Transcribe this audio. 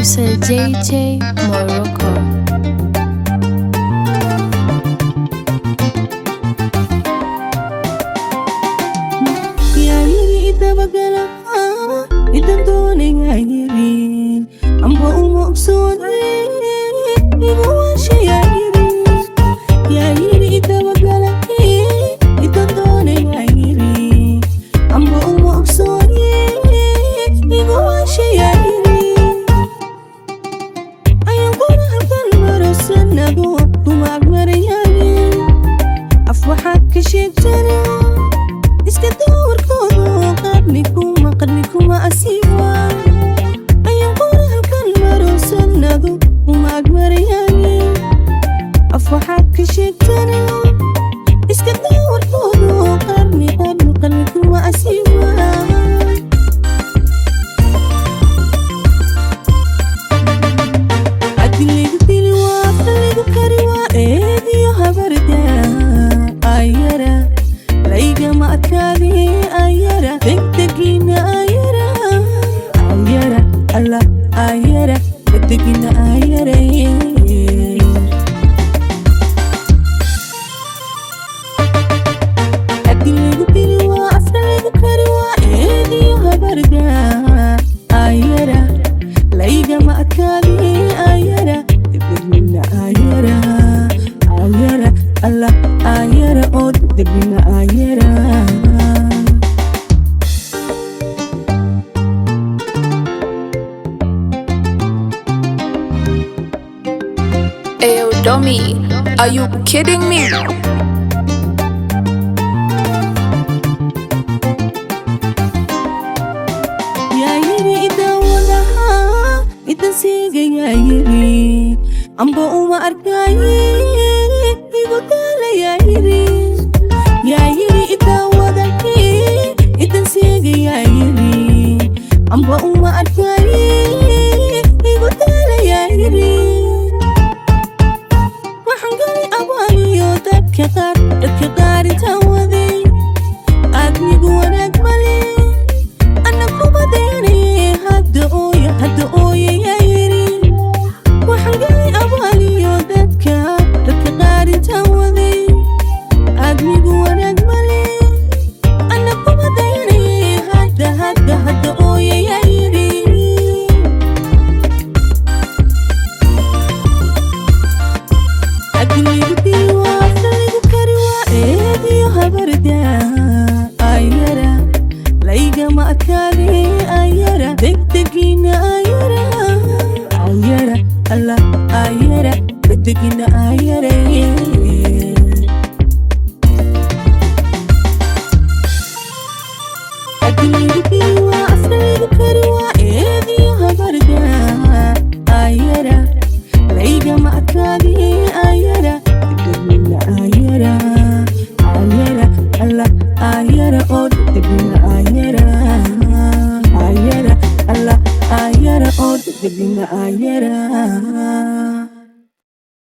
Producer JJ Morocco. Yayiri itabagala itantoning yayiri ambo umoksoni ibuwashi yayiri itabagala itantoning yayiri ambo umoksoni ibuwashi yayiri ayang kuna halkan marusan nago kumagmar yayiri afwahak kishitana iska doorkoodu qarnikuma asiiwa ayaan qura halkan marosanadu umaagmarayani af waxaad ka sheegtana iska doorkoodu qarnikuma asiiwa adilaygu dili waa afdaligu kari waa eediyo habarda ayara layga ma adkaadi ayara degdegina ayara alla ayara degdegina ayara adilaygu dili waa afdaligu kari waa eediyo habarda ayara layga ma adkaadi ayara degdegina ayara alla ayara oo degdegina ayara Ayo, dummy, are you kidding me? Yayiri idawadaha itansiga yayiri ambo uma arkayi igudala yayiri idawadahi itansiga yayiri ambo uma arkayi igudala yayiri dadka qaar intaan waday aadmigu wanaag male ana kuma dayanay hadda ooya yayiri waxaan galay abaaliyo dadka qaar intaan waday aadmigu wanaag male ana kuma dayanay hadda ooya yayiri adilaygu dili waa ayara layga ma adkaadi ayara degdegina ayara alla ayara degdegina ayara adilaygu dili waa afdaligu kari waa eediyo habarda ayara layga ma adkaadi ayara degdegina ayara alla ayara oo degdegina ayara alla ayara oo degdegina ayara